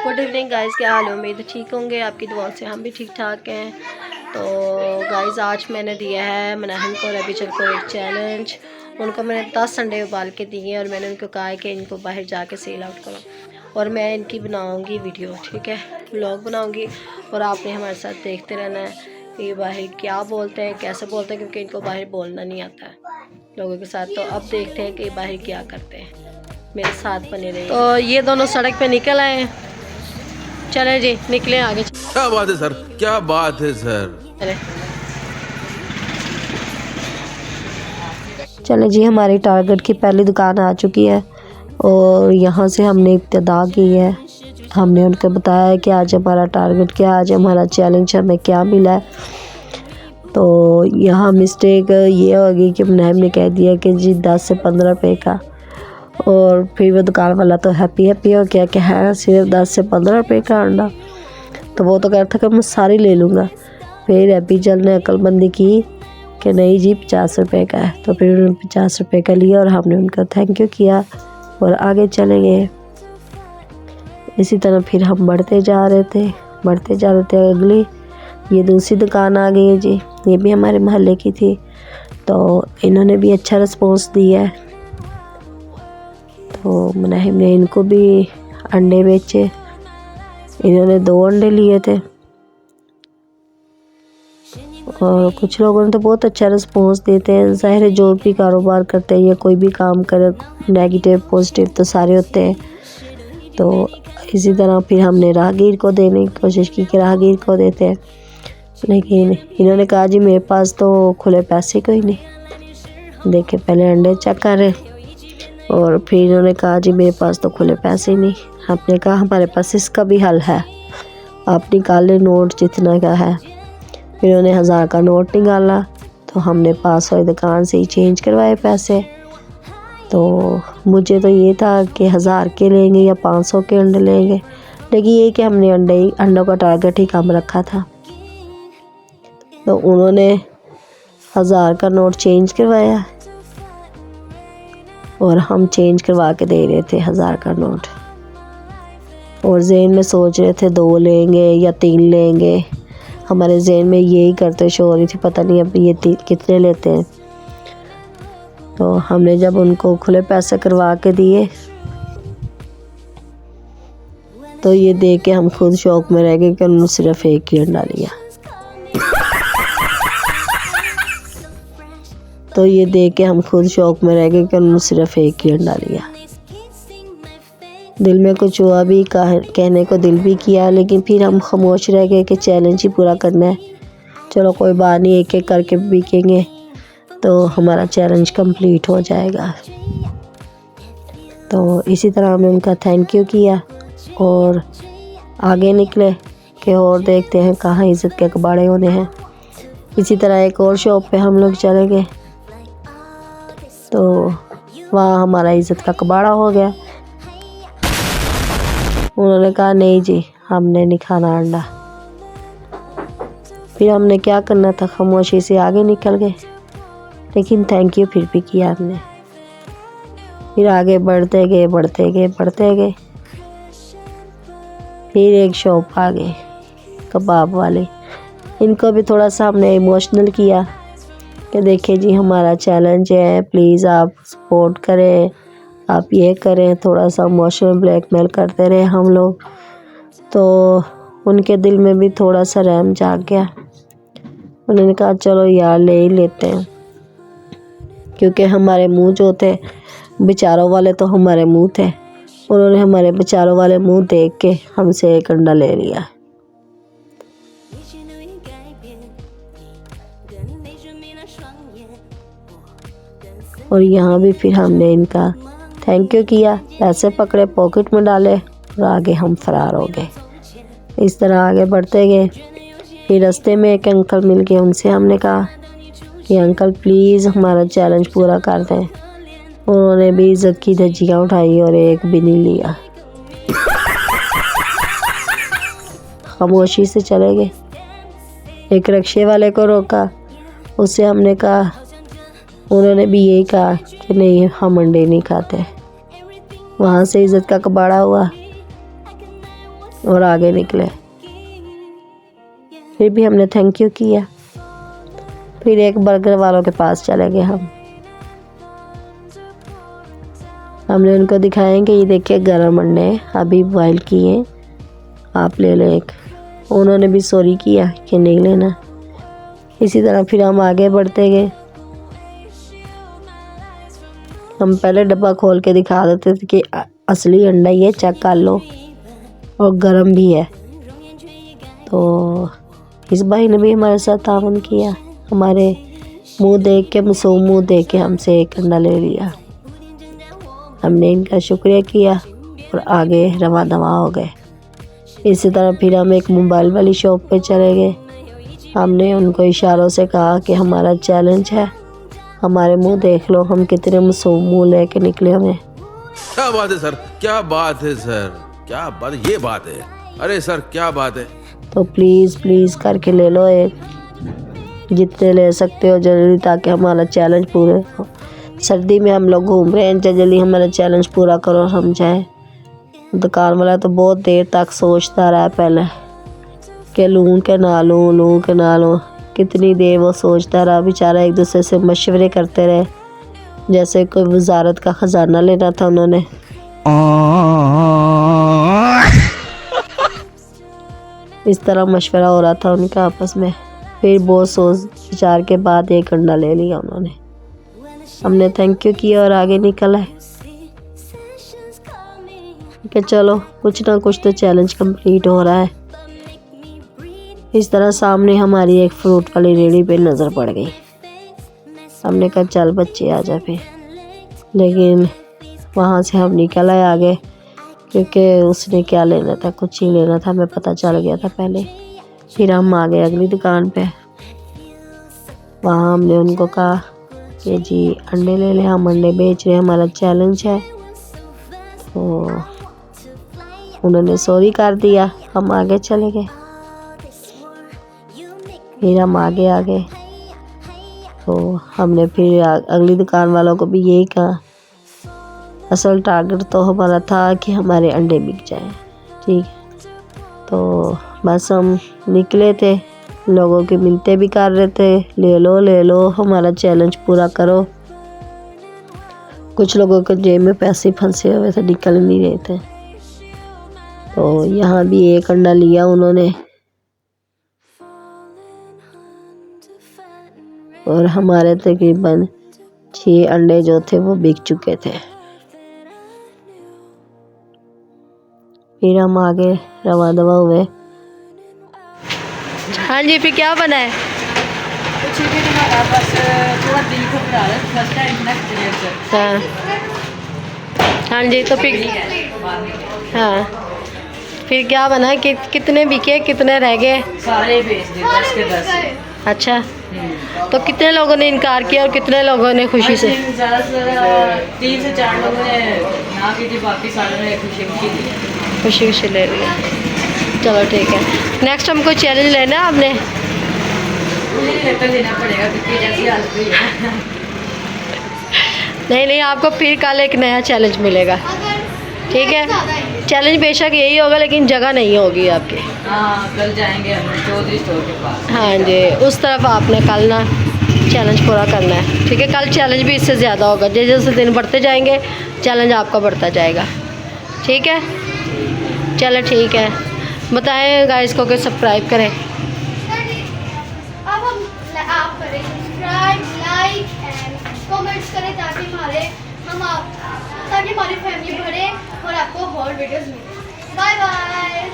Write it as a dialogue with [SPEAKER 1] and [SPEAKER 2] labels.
[SPEAKER 1] Good evening guys, क्या हाल है? उम्मीद ठीक होंगे, आपकी दुआ से हम भी ठीक ठाक हैं। तो गाइस आज मैंने दिया है मनाहिम को और अभी को एक चैलेंज। उनको मैंने 10 अंडे उबाल के दिए और मैंने उनको कहा है कि इनको बाहर जाके सेल आउट करो और मैं इनकी बनाऊंगी वीडियो, ठीक है, व्लॉग बनाऊंगी और आपने हमारे साथ देखते रहना है कि बाहर क्या बोलते हैं, कैसे बोलते हैं, क्योंकि इनको बाहर बोलना नहीं आता है लोगों के साथ। तो अब देखते हैं कि बाहर क्या करते हैं, मेरे साथ बने रहे। तो ये दोनों सड़क पे निकल आए हैं, चले जी निकले आगे।
[SPEAKER 2] क्या बात है सर, क्या बात है सर।
[SPEAKER 1] चले जी, हमारी टारगेट की पहली दुकान आ चुकी है और यहाँ से हमने इब्तिदा की है। हमने उनको बताया कि आज हमारा टारगेट क्या है, आज हमारा चैलेंज हमें क्या मिला है। तो यहाँ मिस्टेक ये होगी कि मनाहिम ने कह दिया कि जी 10 से 15 रुपये का, और फिर वो दुकान वाला तो हैप्पी हो गया कि है सिर्फ 10 से 15 रुपये का अंडा। तो वो तो कहता था कि मैं सारी ले लूँगा। फिर हैप्पी जल ने अक्लमंदी की कि नहीं जी 50 रुपये का है। तो फिर उन्होंने 50 रुपये का लिया और हमने उनका थैंक यू किया और आगे चले गए। इसी तरह फिर हम बढ़ते जा रहे थे। अगली ये दूसरी दुकान आ गई है जी, ये भी हमारे मोहल्ले की थी। तो इन्होंने भी अच्छा रिस्पॉन्स दिया है। तो मनाहिम ने इनको भी अंडे बेचे, इन्होंने 2 अंडे लिए थे और कुछ लोगों ने तो बहुत अच्छा रिस्पॉन्स देते हैं। ज़ाहिर है जो भी कारोबार करते हैं या कोई भी काम करे, नेगेटिव पॉजिटिव तो सारे होते हैं। तो इसी तरह फिर हमने राहगीर को देने की कोशिश की कि राहगीर को देते हैं, लेकिन इन्होंने कहा जी मेरे पास तो खुले पैसे कोई नहीं। देखे पहले अंडे चेक कर रहे और फिर इन्होंने कहा जी मेरे पास तो खुले पैसे नहीं। आपने कहा हमारे पास इसका भी हल है, आप निकाले नोट जितना का है। फिर उन्होंने 1000 का नोट निकाला तो हमने पास वाली दुकान से ही चेंज करवाए पैसे। तो मुझे तो ये था कि 1000 के लेंगे या 500 के अंडे लेंगे, लेकिन ये कि हमने अंडों का टारगेट ही कम रखा था। तो उन्होंने 1000 का नोट चेंज करवाया और हम चेंज करवा के दे रहे थे 1000 का नोट, और ज़हन में सोच रहे थे 2 लेंगे या 3 लेंगे। हमारे ज़हन में यही करते शो हो रही थी, पता नहीं अब ये कितने लेते हैं। तो हमने जब उनको खुले पैसे करवा के दिए तो ये देख के हम खुद शौक में रह गए कि उन्होंने सिर्फ एक ही अंडा लिया। तो ये देख के हम खुद शौक में रह गए कि उन्होंने सिर्फ एक ही अंडा लिया। दिल में कुछ हुआ भी, कहने को दिल भी किया, लेकिन फिर हम खामोश रह गए कि चैलेंज ही पूरा करना है। चलो कोई बात नहीं, एक एक करके बिकेंगे तो हमारा चैलेंज कंप्लीट हो जाएगा। तो इसी तरह हमने उनका थैंक यू किया और आगे निकले कि और देखते हैं कहाँ इज़्ज़त के कबाड़े होने हैं। इसी तरह एक और शॉप पे हम लोग चले गए तो वहाँ हमारा इज़्ज़त का कबाड़ा हो गया। उन्होंने कहा नहीं जी हमने नहीं खाना अंडा। फिर हमने क्या करना था, खामोशी से आगे निकल गए, लेकिन थैंक यू फिर भी किया हमने। फिर आगे बढ़ते गए। फिर एक शॉप आ गई कबाब वाले, इनको भी थोड़ा सा हमने इमोशनल किया कि देखिए जी हमारा चैलेंज है, प्लीज़ आप सपोर्ट करें, आप ये करें। थोड़ा सा इमोशनल ब्लैकमेल करते रहे हम लोग। तो उनके दिल में भी थोड़ा सा रहम जाग गया। उन्होंने कहा चलो यार ले ही लेते हैं, क्योंकि हमारे मुंह जो थे बेचारों वाले तो हमारे मुंह थे। उन्होंने हमारे बेचारों वाले मुंह देख के हमसे एक अंडा ले लिया। और यहाँ भी फिर हमने इनका थैंक यू किया, पैसे पकड़े पॉकेट में डाले और आगे हम फरार हो गए। इस तरह आगे बढ़ते गए। फिर रास्ते में एक अंकल मिल गए, उनसे हमने कहा कि अंकल प्लीज़ हमारा चैलेंज पूरा कर दें। उन्होंने भी इज़्ज़त की धज्जियाँ उठाई और एक भी नहीं लिया, खामोशी से चले गए। एक रिक्शे वाले को रोका, उससे हमने कहा, उन्होंने भी यही कहा कि नहीं हम अंडे नहीं खाते। वहाँ से इज़्ज़त का कबाड़ा हुआ। और आगे निकले। फिर भी हमने थैंक यू किया। फिर एक बर्गर वालों के पास चले गए हमने उनको दिखाया कि ये देखिए गरम अंडे अभी बॉयल किए, आप ले लो एक। उन्होंने भी सॉरी किया कि नहीं लेना। इसी तरह फिर हम आगे बढ़ते गए। हम पहले डब्बा खोल के दिखा देते थे कि असली अंडा ये चेक कर लो और गरम भी है। तो इस भाई ने भी हमारे साथ तावन किया, हमारे मुंह देख के मुंह देख के हमसे एक अंडा ले लिया। हमने इनका शुक्रिया किया और आगे रवा दवा हो गए। इसी तरह फिर हम एक मोबाइल वाली शॉप पे चले गए। हमने उनको इशारों से कहा कि हमारा चैलेंज है, हमारे मुंह देख लो, हम कितने मुंह लेके निकले हमें।
[SPEAKER 2] क्या बात है सर, क्या बात है सर, क्या बात है, ये बात है। अरे सर क्या बात है।
[SPEAKER 1] तो प्लीज़ करके ले लो एक, जितने ले सकते हो जल्दी, ताकि हमारा चैलेंज पूरे हो। सर्दी में हम लोग घूम रहे हैं, जल्दी हमारा चैलेंज पूरा करो हम जाए। दुकान वाला तो बहुत देर तक सोचता रहा पहले कि लूँ के ना लूँ। कितनी देर वो सोचता रहा बेचारा, एक दूसरे से मशवरे करते रहे जैसे कोई वजारत का ख़जाना लेना था उन्होंने। इस तरह मशवरा हो रहा था उनका आपस में। फिर बहुत सोच विचार के बाद एक अंडा ले लिया उन्होंने। हमने थैंक यू किया और आगे निकल आए कि चलो कुछ ना कुछ तो चैलेंज कंप्लीट हो रहा है। इस तरह सामने हमारी एक फ्रूट वाली रेहड़ी पे नज़र पड़ गई। हमने कहा चल बच्चे आ जा फिर, लेकिन वहाँ से हम निकल आए आगे, क्योंकि उसने क्या लेना था, कुछ ही लेना था, हमें पता चल गया था पहले। फिर हम आ गए अगली दुकान पे। वहाँ हमने उनको कहा कि जी अंडे ले लें, हम अंडे बेच रहे हैं, हमारा चैलेंज है। तो उन्होंने सॉरी कर दिया, हम आगे चले गए। फिर हम आगे आ गए तो हमने फिर अगली दुकान वालों को भी यही कहा। असल टारगेट तो हमारा था कि हमारे अंडे बिक जाएं, ठीक है। तो बस हम निकले थे, लोगों की मिन्नतें भी कर रहे थे, ले लो हमारा चैलेंज पूरा करो। कुछ लोगों के जेब में पैसे फंसे हुए थे, निकल नहीं रहे थे। तो यहाँ भी एक अंडा लिया उन्होंने और हमारे तकरीबन 6 अंडे जो थे वो बिक चुके थे। फिर हम आगे रवा दवा हुए। हाँ जी, फिर क्या बना है?
[SPEAKER 3] कुछ भी नहीं बना, बस थोड़ा दिल को बना रहा है, फर्स्ट टाइम ना एक्सपीरियंस
[SPEAKER 1] हाँ हाँ जी, तो फिर हाँ फिर क्या बना कि कितने बिके, कितने रह गए?
[SPEAKER 3] सारे बेच दिए 10 के 10।
[SPEAKER 1] अच्छा, तो कितने लोगों ने इनकार किया और कितने लोगों ने खुशी से?
[SPEAKER 3] ज़्यादा से ज़्यादा 3 से 4 लोगों ने ना की थी, बाकी सारे ने खुशी
[SPEAKER 1] ले लिया। चलो ठीक है, नेक्स्ट हमको चैलेंज लेना है आपने?
[SPEAKER 3] तो लेना पड़ेगा क्योंकि जैसी हालत हुई है।
[SPEAKER 1] नहीं, आपको फिर कल एक नया चैलेंज मिलेगा, ठीक है। चैलेंज बेशक यही होगा लेकिन जगह नहीं होगी आपकी।
[SPEAKER 3] हाँ, कल जाएंगे हम चौधरी स्टोर के पास।
[SPEAKER 1] हाँ जी, उस तरफ आपने कल ना चैलेंज पूरा करना है, ठीक है। कल चैलेंज भी इससे ज़्यादा होगा, जैसे जैसे दिन बढ़ते जाएंगे चैलेंज आपका बढ़ता जाएगा, ठीक है। चलो ठीक है, बताएं गाइस को कि सब्सक्राइब करें।
[SPEAKER 4] अब आप करें सब्सक्राइब, लाइक एंड कमेंट्स करें ताकि हमारी फैमिली बढ़े और आपको और वीडियोस मिले। Bye bye.